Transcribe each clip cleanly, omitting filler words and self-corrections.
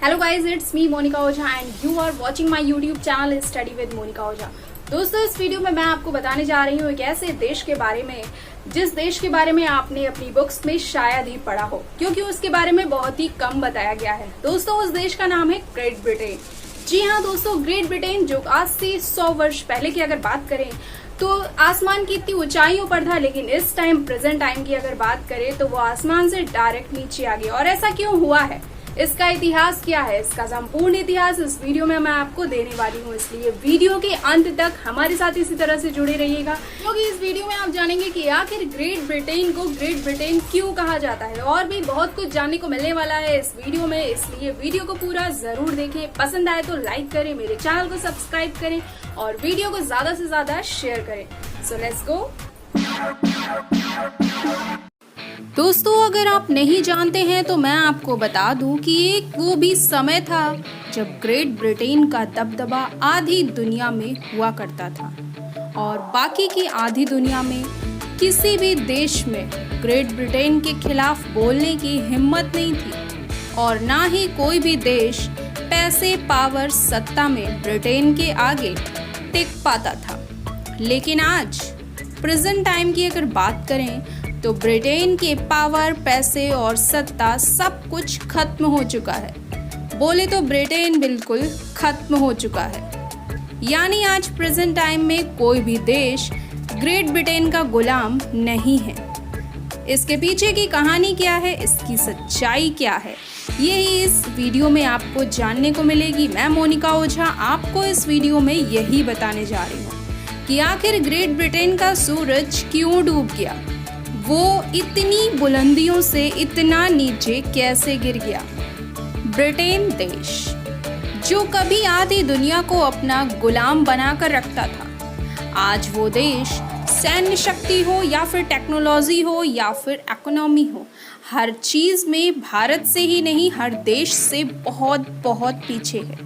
Hello guys, it's me Monika Ojha and you are watching my YouTube channel study with Monika Ojha. दोस्तों, इस video में मैं आपको बताने जा रही हूँ एक ऐसे देश के बारे में जिस देश के बारे में आपने अपनी बुक्स में शायद ही पढ़ा हो, क्योंकि उसके बारे में बहुत ही कम बताया गया है। दोस्तों, उस देश का नाम है ग्रेट ब्रिटेन। जी हाँ दोस्तों, ग्रेट ब्रिटेन जो आज से 100 वर्ष पहले की अगर बात करें तो आसमान की इतनी ऊंचाइयों पर था, लेकिन इस टाइम प्रेजेंट टाइम की अगर बात करें तो वो आसमान से डायरेक्ट नीचे आ गया। और ऐसा क्यों हुआ है, इसका इतिहास क्या है, इसका संपूर्ण इतिहास इस वीडियो में मैं आपको देने वाली हूँ। इसलिए वीडियो के अंत तक हमारे साथ इसी तरह से जुड़े रहिएगा, क्योंकि इस वीडियो में आप जानेंगे कि आखिर ग्रेट ब्रिटेन को ग्रेट ब्रिटेन क्यों कहा जाता है। और भी बहुत कुछ जानने को मिलने वाला है इस वीडियो में, इसलिए वीडियो को पूरा जरूर देखें। पसंद आए तो लाइक करें, मेरे चैनल को सब्सक्राइब करें और वीडियो को ज्यादा से ज्यादा शेयर करें। So let's go. दोस्तों, अगर आप नहीं जानते हैं तो मैं आपको बता दूं कि एक वो भी समय था जब ग्रेट ब्रिटेन का दबदबा आधी दुनिया में हुआ करता था और बाकी की आधी दुनिया में किसी भी देश में ग्रेट ब्रिटेन के खिलाफ बोलने की हिम्मत नहीं थी और ना ही कोई भी देश पैसे, पावर, सत्ता में ब्रिटेन के आगे टिक पाता था। लेकिन आज प्रेजेंट टाइम की अगर बात करें तो ब्रिटेन के पावर, पैसे और सत्ता सब कुछ खत्म हो चुका है। बोले तो ब्रिटेन बिल्कुल खत्म हो चुका है। यानी आज प्रेजेंट टाइम में कोई भी देश ग्रेट ब्रिटेन का गुलाम नहीं है। इसके पीछे की कहानी क्या है, इसकी सच्चाई क्या है, यही इस वीडियो में आपको जानने को मिलेगी। मैं मोनिका ओझा आपको इस वीडियो में यही बताने जा रही हूँ कि आखिर ग्रेट ब्रिटेन का सूरज क्यों डूब गया, वो इतनी बुलंदियों से इतना नीचे कैसे गिर गया। ब्रिटेन देश जो कभी आधी दुनिया को अपना गुलाम बनाकर रखता था, आज वो देश सैन्य शक्ति हो या फिर टेक्नोलॉजी हो या फिर इकोनॉमी हो, हर चीज में भारत से ही नहीं हर देश से बहुत बहुत पीछे है।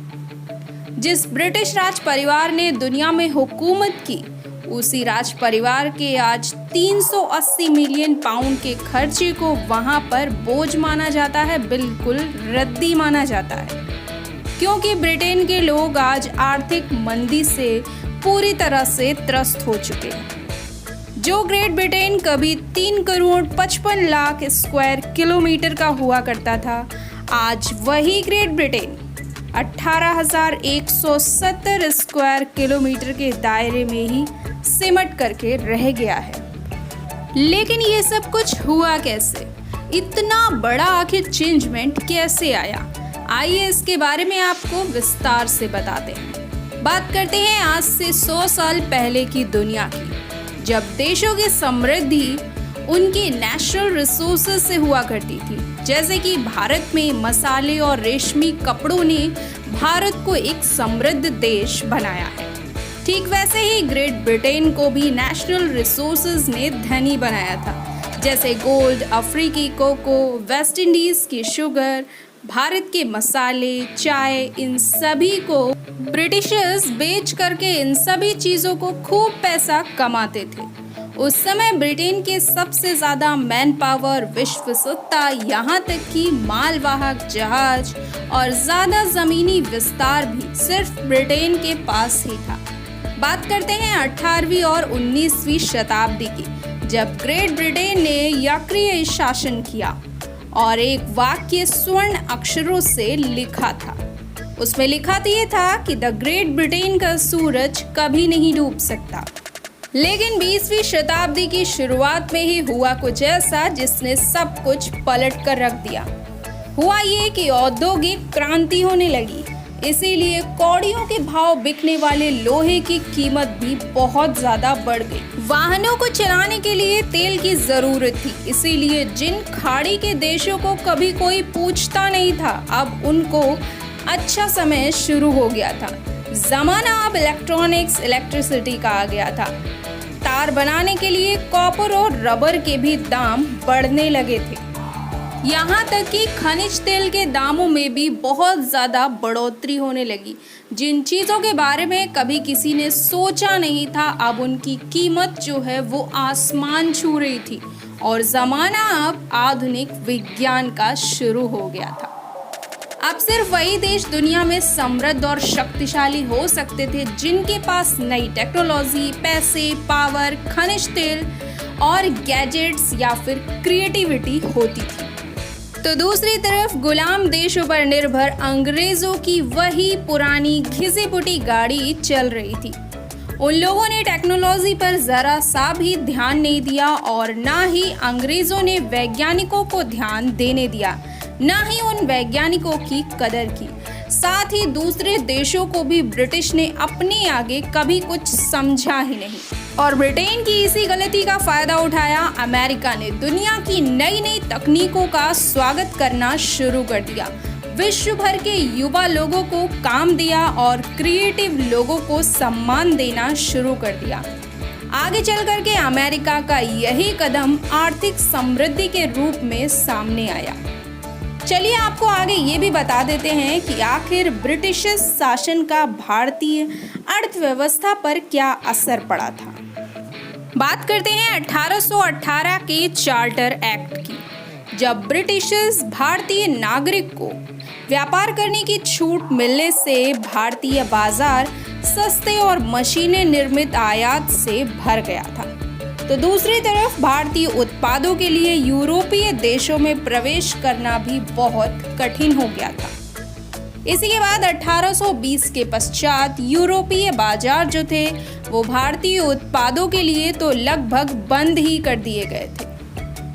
जिस ब्रिटिश राज परिवार ने दुनिया में हुकूमत की, उसी राज परिवार के आज 380 मिलियन पाउंड के खर्चे को वहां पर बोझ माना जाता है, बिल्कुल रद्दी माना जाता है, क्योंकि ब्रिटेन के लोग आज आर्थिक मंदी से पूरी तरह से त्रस्त हो चुके हैं। जो ग्रेट ब्रिटेन कभी 3 करोड़ 55 लाख स्क्वायर किलोमीटर का हुआ करता था, आज वही ग्रेट ब्रिटेन 18,170 स्क्वायर किलोमीटर के दायरे में ही सिमट करके रह गया है। लेकिन ये सब कुछ हुआ कैसे, इतना बड़ा आखिर चेंजमेंट कैसे आया, आइए इसके बारे में आपको विस्तार से बताते हैं। बात करते हैं आज से 100 साल पहले की दुनिया की, जब देशों की समृद्धि उनकी नेचुरल रिसोर्सेज से हुआ करती थी। जैसे कि भारत में मसाले और रेशमी कपड़ों ने भारत को एक समृद्ध देश बनाया है, ठीक वैसे ही ग्रेट ब्रिटेन को भी नेचुरल रिसोर्सेज ने धनी बनाया था। जैसे गोल्ड, अफ्रीकी कोको, वेस्ट इंडीज की शुगर, भारत के मसाले, चाय, इन सभी को ब्रिटिशर्स बेच करके इन सभी चीज़ों को खूब पैसा कमाते थे। उस समय ब्रिटेन के सबसे ज़्यादा मैन पावर, विश्व सत्ता, यहाँ तक कि मालवाहक जहाज और ज़्यादा ज़मीनी विस्तार भी सिर्फ ब्रिटेन के पास ही था। बात करते हैं 18वीं और 19वीं शताब्दी की, जब ग्रेट ब्रिटेन ने यक्रिय शासन किया और एक वाक्य स्वर्ण अक्षरों से लिखा था। उसमें लिखा ये था कि द ग्रेट ब्रिटेन का सूरज कभी नहीं डूब सकता। लेकिन 20वीं शताब्दी की शुरुआत में ही हुआ कुछ ऐसा जिसने सब कुछ पलट कर रख दिया। हुआ ये कि औद्योगिक क्रांति होने लगी, इसीलिए कौड़ियों के भाव बिकने वाले लोहे की कीमत भी बहुत ज्यादा बढ़ गई। वाहनों को चलाने के लिए तेल की जरूरत थी, इसीलिए जिन खाड़ी के देशों को कभी कोई पूछता नहीं था, अब उनको अच्छा समय शुरू हो गया था। जमाना अब इलेक्ट्रिसिटी का आ गया था। तार बनाने के लिए कॉपर और रबर के भी दाम बढ़ने लगे थे। यहाँ तक कि खनिज तेल के दामों में भी बहुत ज़्यादा बढ़ोतरी होने लगी। जिन चीज़ों के बारे में कभी किसी ने सोचा नहीं था, अब उनकी कीमत जो है वो आसमान छू रही थी और ज़माना अब आधुनिक विज्ञान का शुरू हो गया था। अब सिर्फ वही देश दुनिया में समृद्ध और शक्तिशाली हो सकते थे जिनके पास नई टेक्नोलॉजी, पैसे, पावर, खनिज तेल और गैजेट्स या फिर क्रिएटिविटी होती थी। तो दूसरी तरफ गुलाम देशों पर निर्भर अंग्रेजों की वही पुरानी घिसी-पुटी गाड़ी चल रही थी। उन लोगों ने टेक्नोलॉजी पर जरा सा भी ध्यान नहीं दिया और ना ही अंग्रेजों ने वैज्ञानिकों को ध्यान देने दिया, ना ही उन वैज्ञानिकों की कदर की। साथ ही दूसरे देशों को भी ब्रिटिश ने अपने आगे कभी कुछ समझा ही नहीं और ब्रिटेन की इसी गलती का फायदा उठाया अमेरिका ने दुनिया की नई नई तकनीकों का स्वागत करना शुरू कर दिया। विश्व भर के युवा लोगों को काम दिया और क्रिएटिव लोगों को सम्मान देना शुरू कर दिया। आगे चल कर के अमेरिका का यही कदम आर्थिक समृद्धि के रूप में सामने आया। चलिए आपको आगे ये भी बता देते हैं कि आखिर ब्रिटिश शासन का भारतीय अर्थव्यवस्था पर क्या असर पड़ा था। बात करते हैं 1818 के चार्टर एक्ट की, जब ब्रिटिशर्स भारतीय नागरिक को व्यापार करने की छूट मिलने से भारतीय बाजार सस्ते और मशीनें निर्मित आयात से भर गया था। तो दूसरी तरफ भारतीय उत्पादों के लिए यूरोपीय देशों में प्रवेश करना भी बहुत कठिन हो गया था। इसी के बाद 1820 के पश्चात यूरोपीय बाजार जो थे वो भारतीय उत्पादों के लिए तो लगभग बंद ही कर दिए गए थे।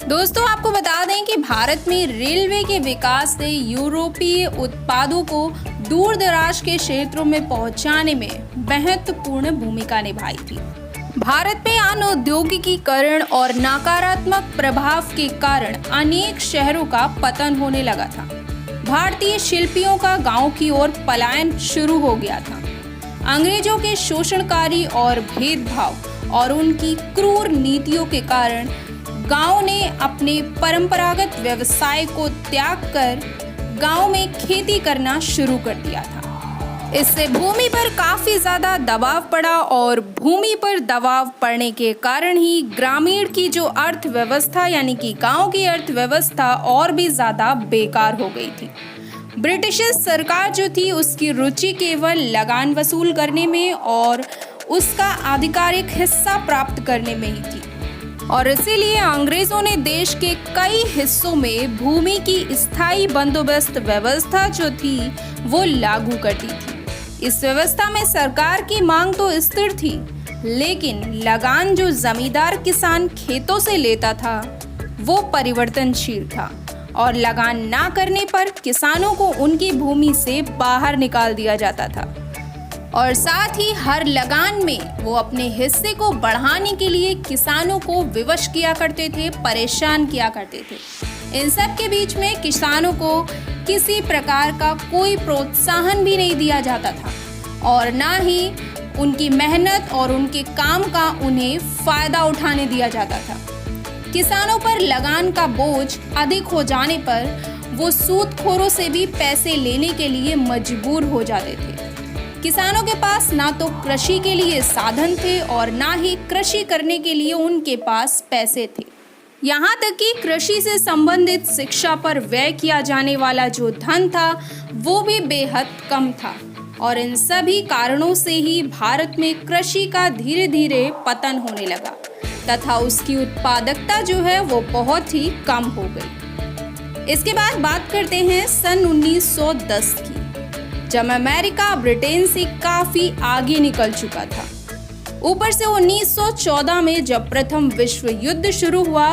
दोस्तों आपको बता दें कि भारत में रेलवे के विकास से यूरोपीय उत्पादों को दूर दराज के क्षेत्रों में पहुंचाने में महत्वपूर्ण भूमिका निभाई थी। भारत में अनौद्योगिकीकरण और नकारात्मक प्रभाव के कारण अनेक शहरों का पतन होने लगा था। भारतीय शिल्पियों का गांव की ओर पलायन शुरू हो गया था। अंग्रेजों के शोषणकारी और भेदभाव और उनकी क्रूर नीतियों के कारण गांव ने अपने परंपरागत व्यवसाय को त्याग कर गांव में खेती करना शुरू कर दिया था। इससे भूमि पर काफी ज्यादा दबाव पड़ा और भूमि पर दबाव पड़ने के कारण ही ग्रामीण की जो अर्थव्यवस्था यानी कि गांव की अर्थव्यवस्था और भी ज्यादा बेकार हो गई थी। ब्रिटिश सरकार जो थी उसकी रुचि केवल लगान वसूल करने में और उसका आधिकारिक हिस्सा प्राप्त करने में ही थी और इसीलिए अंग्रेजों ने देश के कई हिस्सों में भूमि की स्थायी बंदोबस्त व्यवस्था जो थी वो लागू कर दी थी। इस व्यवस्था में सरकार की मांग तो स्थिर थी, लेकिन लगान जो जमींदार किसान खेतों से लेता था वो परिवर्तनशील था और लगान ना करने पर किसानों को उनकी भूमि से बाहर निकाल दिया जाता था और साथ ही हर लगान में वो अपने हिस्से को बढ़ाने के लिए किसानों को विवश किया करते थे, परेशान किया करते थे। इन सब के बीच में किसानों को किसी प्रकार का कोई प्रोत्साहन भी नहीं दिया जाता था और ना ही उनकी मेहनत और उनके काम का उन्हें फायदा उठाने दिया जाता था। किसानों पर लगान का बोझ अधिक हो जाने पर वो सूदखोरों से भी पैसे लेने के लिए मजबूर हो जाते थे। किसानों के पास ना तो कृषि के लिए साधन थे और ना ही कृषि करने के लिए उनके पास पैसे थे। यहाँ तक कि कृषि से संबंधित शिक्षा पर व्यय किया जाने वाला जो धन था वो भी बेहद कम था और इन सभी कारणों से ही भारत में कृषि का धीरे धीरे पतन होने लगा तथा उसकी उत्पादकता जो है वो बहुत ही कम हो गई। इसके बाद बात करते हैं सन 1910 की, जब अमेरिका ब्रिटेन से काफी आगे निकल चुका था। ऊपर से 1914 में जब प्रथम विश्व युद्ध शुरू हुआ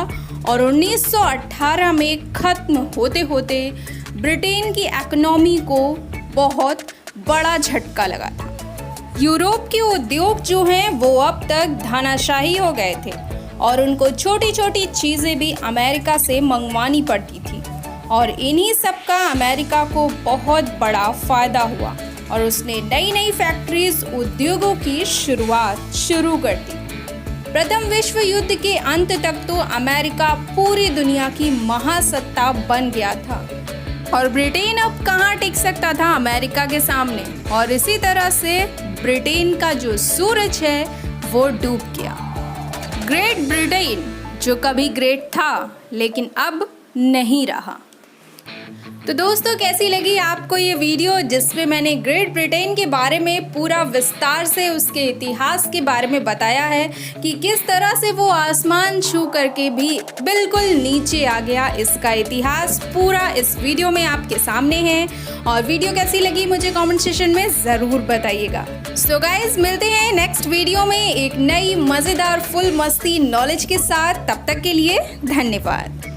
और 1918 में खत्म होते होते ब्रिटेन की इकोनॉमी को बहुत बड़ा झटका लगा था। यूरोप के उद्योग जो हैं वो अब तक धानाशाही हो गए थे और उनको छोटी छोटी चीजें भी अमेरिका से मंगवानी पड़ती थी और इन्हीं सब का अमेरिका को बहुत बड़ा फायदा हुआ और उसने नई नई फैक्ट्रीज उद्योगों की शुरुआत शुरू कर दी। प्रथम विश्व युद्ध के अंत तक तो अमेरिका पूरी दुनिया की महासत्ता बन गया था और ब्रिटेन अब कहाँ टिक सकता था अमेरिका के सामने और इसी तरह से ब्रिटेन का जो सूरज है वो डूब गया। ग्रेट ब्रिटेन जो कभी ग्रेट था लेकिन अब नहीं रहा। तो दोस्तों कैसी लगी आपको ये वीडियो जिसमें मैंने ग्रेट ब्रिटेन के बारे में पूरा विस्तार से उसके इतिहास के बारे में बताया है कि किस तरह से वो आसमान छू करके भी बिल्कुल नीचे आ गया। इसका इतिहास पूरा इस वीडियो में आपके सामने है और वीडियो कैसी लगी मुझे कमेंट सेक्शन में ज़रूर बताइएगा। सो गाइस मिलते हैं नेक्स्ट वीडियो में एक नई मज़ेदार फुल मस्ती नॉलेज के साथ। तब तक के लिए धन्यवाद।